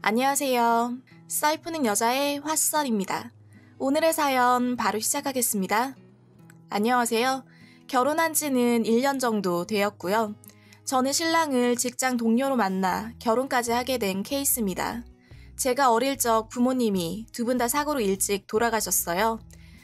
안녕하세요. 사이프는 여자의 왓썰입니다. 오늘의 사연 바로 시작하겠습니다. 안녕하세요. 결혼한 지는 1년 정도 되었고요. 저는 신랑을 직장 동료로 만나 결혼까지 하게 된 케이스입니다. 제가 어릴 적 부모님이 두 분 다 사고로 일찍 돌아가셨어요.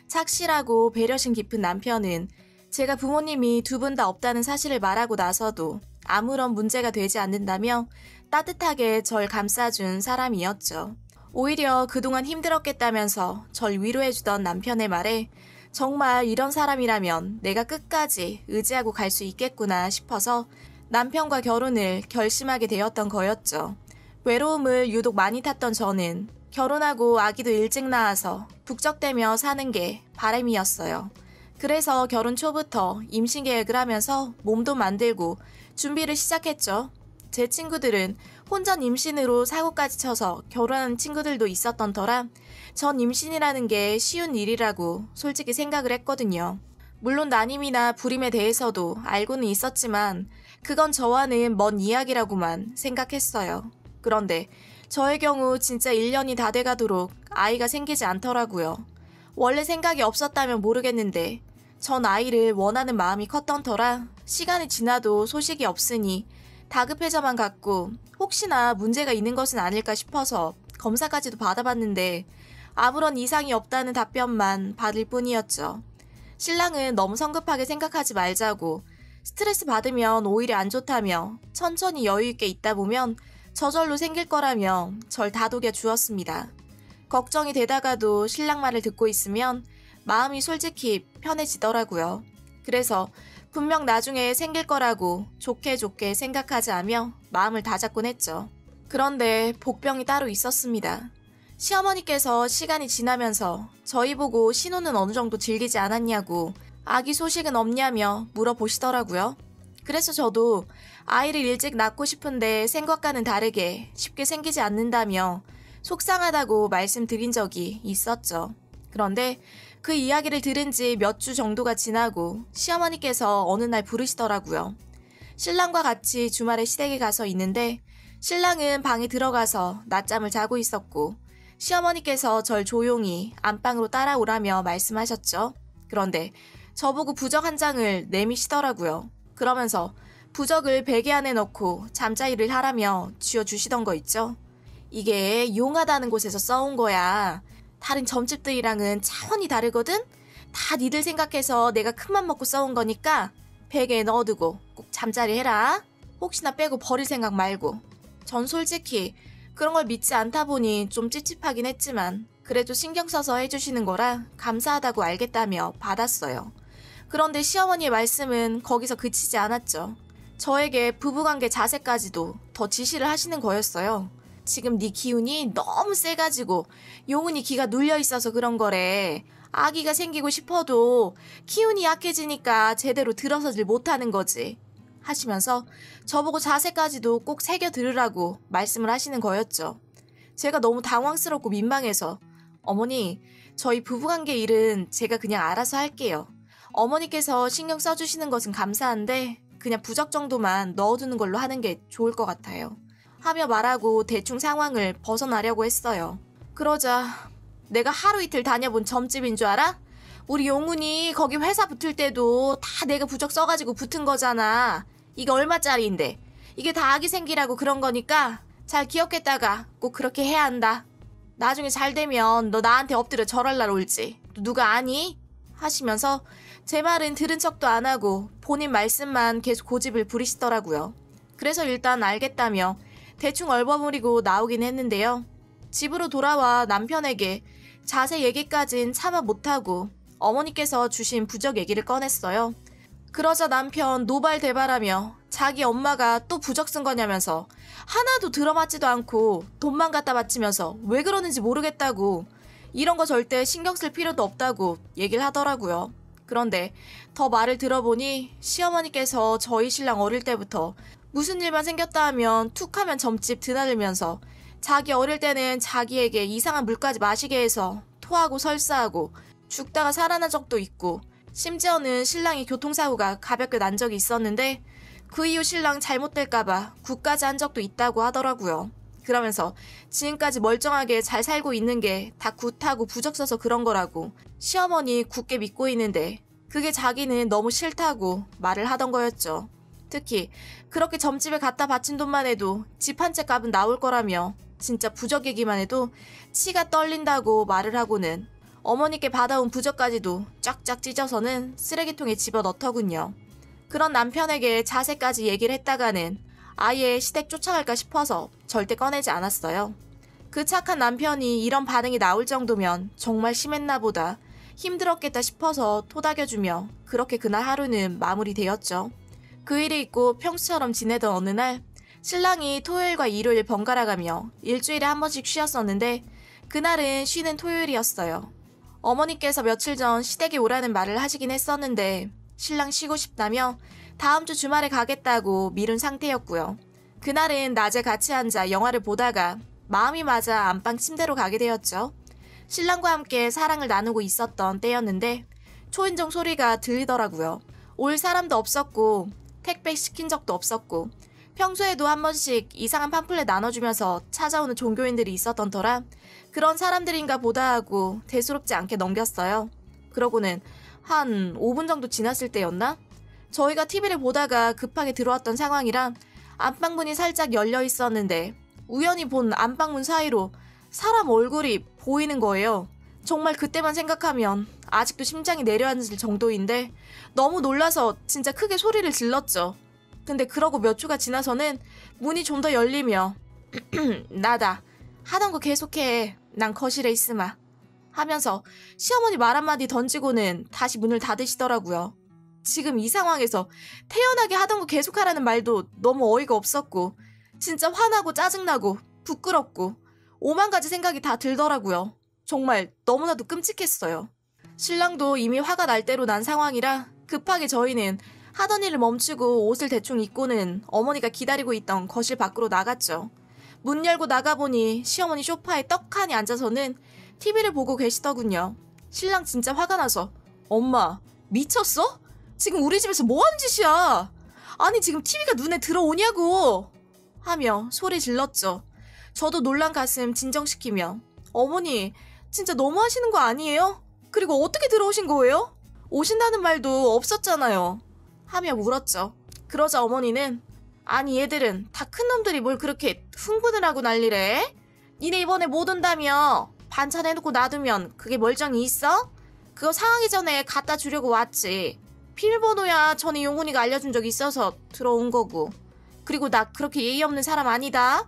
착실하고 배려심 깊은 남편은 제가 부모님이 두 분 다 없다는 사실을 말하고 나서도 아무런 문제가 되지 않는다며 따뜻하게 절 감싸준 사람이었죠. 오히려 그동안 힘들었겠다면서 절 위로해주던 남편의 말에 정말 이런 사람이라면 내가 끝까지 의지하고 갈 수 있겠구나 싶어서 남편과 결혼을 결심하게 되었던 거였죠. 외로움을 유독 많이 탔던 저는 결혼하고 아기도 일찍 낳아서 북적대며 사는 게 바람이었어요. 그래서 결혼 초부터 임신 계획을 하면서 몸도 만들고 준비를 시작했죠. 제 친구들은 혼전 임신으로 사고까지 쳐서 결혼한 친구들도 있었던 터라 전 임신이라는 게 쉬운 일이라고 솔직히 생각을 했거든요. 물론 난임이나 불임에 대해서도 알고는 있었지만 그건 저와는 먼 이야기라고만 생각했어요. 그런데 저의 경우 진짜 1년이 다 돼가도록 아이가 생기지 않더라고요. 원래 생각이 없었다면 모르겠는데 전 아이를 원하는 마음이 컸던 터라 시간이 지나도 소식이 없으니 다급해져만 갔고 혹시나 문제가 있는 것은 아닐까 싶어서 검사까지도 받아봤는데 아무런 이상이 없다는 답변만 받을 뿐이었죠. 신랑은 너무 성급하게 생각하지 말자고 스트레스 받으면 오히려 안 좋다며 천천히 여유있게 있다 보면 저절로 생길 거라며 절 다독여 주었습니다. 걱정이 되다가도 신랑 말을 듣고 있으면 마음이 솔직히 편해지더라고요. 그래서 분명 나중에 생길 거라고 좋게 생각하지 않으며 마음을 다잡곤 했죠. 그런데 복병이 따로 있었습니다. 시어머니께서 시간이 지나면서 저희 보고 신혼은 어느 정도 즐기지 않았냐고 아기 소식은 없냐며 물어보시더라고요. 그래서 저도 아이를 일찍 낳고 싶은데 생각과는 다르게 쉽게 생기지 않는다며 속상하다고 말씀드린 적이 있었죠. 그런데 그 이야기를 들은 지 몇 주 정도가 지나고 시어머니께서 어느 날 부르시더라고요. 신랑과 같이 주말에 시댁에 가서 있는데 신랑은 방에 들어가서 낮잠을 자고 있었고 시어머니께서 절 조용히 안방으로 따라오라며 말씀하셨죠. 그런데 저보고 부적 한 장을 내미시더라고요. 그러면서 부적을 베개 안에 넣고 잠자리를 하라며 쥐어주시던 거 있죠. 이게 용하다는 곳에서 써온 거야. 다른 점집들이랑은 차원이 다르거든? 다 니들 생각해서 내가 큰맘 먹고 써온 거니까 베개에 넣어두고 꼭 잠자리 해라. 혹시나 빼고 버릴 생각 말고. 전 솔직히 그런 걸 믿지 않다 보니 좀 찝찝하긴 했지만 그래도 신경 써서 해주시는 거라 감사하다고 알겠다며 받았어요. 그런데 시어머니의 말씀은 거기서 그치지 않았죠. 저에게 부부관계 자세까지도 더 지시를 하시는 거였어요. 지금 네 기운이 너무 세가지고 용은이 기가 눌려있어서 그런 거래. 아기가 생기고 싶어도 기운이 약해지니까 제대로 들어서질 못하는 거지. 하시면서 저보고 자세까지도 꼭 새겨 들으라고 말씀을 하시는 거였죠. 제가 너무 당황스럽고 민망해서 어머니, 저희 부부관계 일은 제가 그냥 알아서 할게요. 어머니께서 신경 써주시는 것은 감사한데 그냥 부적 정도만 넣어두는 걸로 하는 게 좋을 것 같아요. 하며 말하고 대충 상황을 벗어나려고 했어요. 그러자 내가 하루 이틀 다녀본 점집인 줄 알아? 우리 용훈이 거기 회사 붙을 때도 다 내가 부적 써가지고 붙은 거잖아. 이게 얼마짜리인데. 이게 다 아기 생기라고 그런 거니까 잘 기억했다가 꼭 그렇게 해야 한다. 나중에 잘 되면 너 나한테 엎드려 절할 날 올지. 누가 아니? 하시면서 제 말은 들은 척도 안 하고 본인 말씀만 계속 고집을 부리시더라고요. 그래서 일단 알겠다며 대충 얼버무리고 나오긴 했는데요. 집으로 돌아와 남편에게 자세 얘기까진 차마 못하고 어머니께서 주신 부적 얘기를 꺼냈어요. 그러자 남편 노발대발하며 자기 엄마가 또 부적 쓴 거냐면서 하나도 들어맞지도 않고 돈만 갖다 바치면서 왜 그러는지 모르겠다고 이런 거 절대 신경 쓸 필요도 없다고 얘기를 하더라고요. 그런데 더 말을 들어보니 시어머니께서 저희 신랑 어릴 때부터 무슨 일만 생겼다 하면 툭 하면 점집 드나들면서 자기 어릴 때는 자기에게 이상한 물까지 마시게 해서 토하고 설사하고 죽다가 살아난 적도 있고 심지어는 신랑이 교통사고가 가볍게 난 적이 있었는데 그 이후 신랑 잘못될까봐 굿까지 한 적도 있다고 하더라고요. 그러면서 지금까지 멀쩡하게 잘 살고 있는 게 다 굿하고 부적 써서 그런 거라고 시어머니 굳게 믿고 있는데 그게 자기는 너무 싫다고 말을 하던 거였죠. 특히 그렇게 점집에 갖다 바친 돈만 해도 집 한 채 값은 나올 거라며 진짜 부적 얘기만 해도 치가 떨린다고 말을 하고는 어머니께 받아온 부적까지도 쫙쫙 찢어서는 쓰레기통에 집어넣더군요. 그런 남편에게 자세까지 얘기를 했다가는 아예 시댁 쫓아갈까 싶어서 절대 꺼내지 않았어요. 그 착한 남편이 이런 반응이 나올 정도면 정말 심했나 보다 힘들었겠다 싶어서 토닥여주며 그렇게 그날 하루는 마무리되었죠. 그 일이 있고 평소처럼 지내던 어느 날 신랑이 토요일과 일요일 번갈아 가며 일주일에 한 번씩 쉬었었는데 그날은 쉬는 토요일이었어요. 어머니께서 며칠 전 시댁에 오라는 말을 하시긴 했었는데 신랑 쉬고 싶다며 다음 주 주말에 가겠다고 미룬 상태였고요. 그날은 낮에 같이 앉아 영화를 보다가 마음이 맞아 안방 침대로 가게 되었죠. 신랑과 함께 사랑을 나누고 있었던 때였는데 초인종 소리가 들리더라고요. 올 사람도 없었고 택배 시킨 적도 없었고 평소에도 한 번씩 이상한 팜플렛 나눠주면서 찾아오는 종교인들이 있었던 터라 그런 사람들인가 보다 하고 대수롭지 않게 넘겼어요. 그러고는 한 5분 정도 지났을 때였나? 저희가 TV를 보다가 급하게 들어왔던 상황이라 안방문이 살짝 열려 있었는데 우연히 본 안방문 사이로 사람 얼굴이 보이는 거예요. 정말 그때만 생각하면 아직도 심장이 내려앉을 정도인데 너무 놀라서 진짜 크게 소리를 질렀죠. 근데 그러고 몇 초가 지나서는 문이 좀 더 열리며 나다. 하던 거 계속해. 난 거실에 있으마. 하면서 시어머니 말 한마디 던지고는 다시 문을 닫으시더라고요. 지금 이 상황에서 태연하게 하던 거 계속하라는 말도 너무 어이가 없었고 진짜 화나고 짜증나고 부끄럽고 오만 가지 생각이 다 들더라고요. 정말 너무나도 끔찍했어요. 신랑도 이미 화가 날 대로 난 상황이라 급하게 저희는 하던 일을 멈추고 옷을 대충 입고는 어머니가 기다리고 있던 거실 밖으로 나갔죠. 문 열고 나가보니 시어머니 소파에 떡하니 앉아서는 TV를 보고 계시더군요. 신랑 진짜 화가 나서 엄마 미쳤어? 지금 우리 집에서 뭐 하는 짓이야? 아니 지금 TV가 눈에 들어오냐고 하며 소리 질렀죠. 저도 놀란 가슴 진정시키며 어머니 진짜 너무 하시는 거 아니에요? 그리고 어떻게 들어오신 거예요? 오신다는 말도 없었잖아요 하며 물었죠. 그러자 어머니는 아니 얘들은 다 큰 놈들이 뭘 그렇게 흥분을 하고 난리래? 니네 이번에 못 온다며 반찬 해놓고 놔두면 그게 멀쩡히 있어? 그거 상하기 전에 갖다 주려고 왔지. 비밀번호야 전에 용훈이가 알려준 적 있어서 들어온 거고. 그리고 나 그렇게 예의 없는 사람 아니다.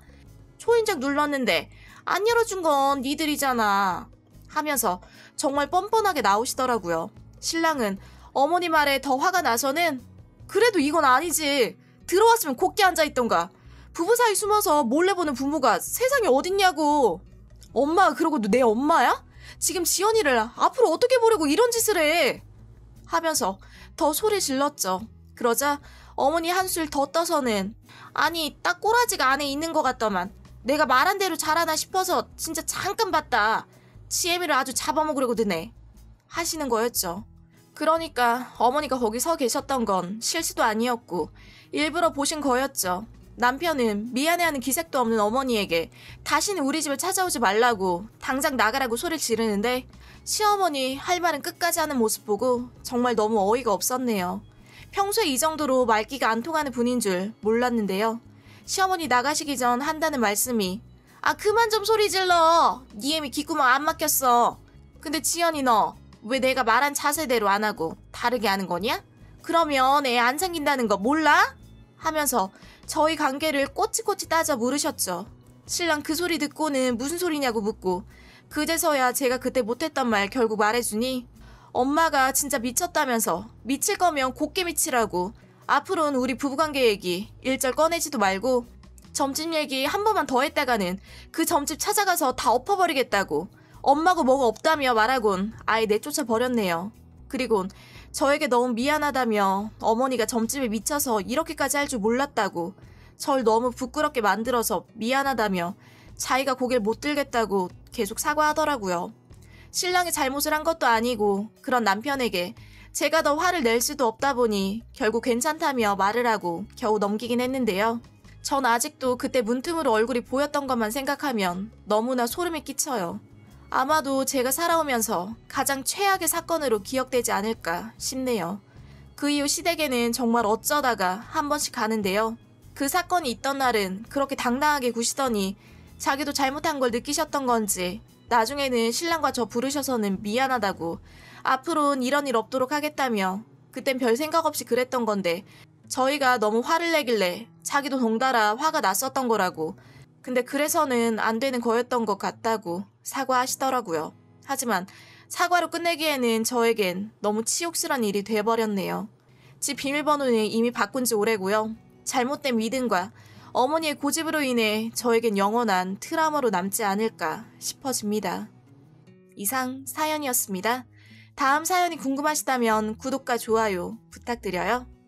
초인종 눌렀는데 안 열어준 건 니들이잖아 하면서 정말 뻔뻔하게 나오시더라고요. 신랑은 어머니 말에 더 화가 나서는 그래도 이건 아니지. 들어왔으면 곱게 앉아있던가. 부부 사이 숨어서 몰래 보는 부모가 세상에 어딨냐고. 엄마 그러고도 내 엄마야? 지금 지연이를 앞으로 어떻게 보려고 이런 짓을 해? 하면서 더 소리 질렀죠. 그러자 어머니 한술 더 떠서는 아니 딱 꼬라지가 안에 있는 것 같더만. 내가 말한 대로 잘하나 싶어서 진짜 잠깐 봤다. 지혜미를 아주 잡아먹으려고 드네 하시는 거였죠. 그러니까 어머니가 거기 서 계셨던 건 실수도 아니었고 일부러 보신 거였죠. 남편은 미안해하는 기색도 없는 어머니에게 다시는 우리 집을 찾아오지 말라고 당장 나가라고 소리를 지르는데 시어머니 할 말은 끝까지 하는 모습 보고 정말 너무 어이가 없었네요. 평소에 이 정도로 말귀가 안 통하는 분인 줄 몰랐는데요. 시어머니 나가시기 전 한다는 말씀이 아 그만 좀 소리 질러. 니 애미 귓구멍 안 막혔어. 근데 지연이 너 왜 내가 말한 자세대로 안 하고 다르게 하는 거냐? 그러면 애 안 생긴다는 거 몰라? 하면서 저희 관계를 꼬치꼬치 따져 물으셨죠. 신랑 그 소리 듣고는 무슨 소리냐고 묻고 그제서야 제가 그때 못했던 말 결국 말해주니 엄마가 진짜 미쳤다면서 미칠 거면 곱게 미치라고 앞으로는 우리 부부관계 얘기 일절 꺼내지도 말고 점집 얘기 한 번만 더 했다가는 그 점집 찾아가서 다 엎어버리겠다고 엄마고 뭐가 없다며 말하곤 아예 내쫓아 버렸네요. 그리곤 저에게 너무 미안하다며 어머니가 점집에 미쳐서 이렇게까지 할 줄 몰랐다고 절 너무 부끄럽게 만들어서 미안하다며 자기가 고개를 못 들겠다고 계속 사과하더라고요. 신랑이 잘못을 한 것도 아니고 그런 남편에게 제가 더 화를 낼 수도 없다 보니 결국 괜찮다며 말을 하고 겨우 넘기긴 했는데요. 전 아직도 그때 문틈으로 얼굴이 보였던 것만 생각하면 너무나 소름이 끼쳐요. 아마도 제가 살아오면서 가장 최악의 사건으로 기억되지 않을까 싶네요. 그 이후 시댁에는 정말 어쩌다가 한 번씩 가는데요. 그 사건이 있던 날은 그렇게 당당하게 구시더니 자기도 잘못한 걸 느끼셨던 건지 나중에는 신랑과 저 부르셔서는 미안하다고 앞으로는 이런 일 없도록 하겠다며 그땐 별 생각 없이 그랬던 건데 저희가 너무 화를 내길래 자기도 덩달아 화가 났었던 거라고. 근데 그래서는 안 되는 거였던 것 같다고 사과하시더라고요. 하지만 사과로 끝내기에는 저에겐 너무 치욕스런 일이 돼버렸네요. 집 비밀번호는 이미 바꾼 지 오래고요. 잘못된 믿음과 어머니의 고집으로 인해 저에겐 영원한 트라우마로 남지 않을까 싶어집니다. 이상 사연이었습니다. 다음 사연이 궁금하시다면 구독과 좋아요 부탁드려요.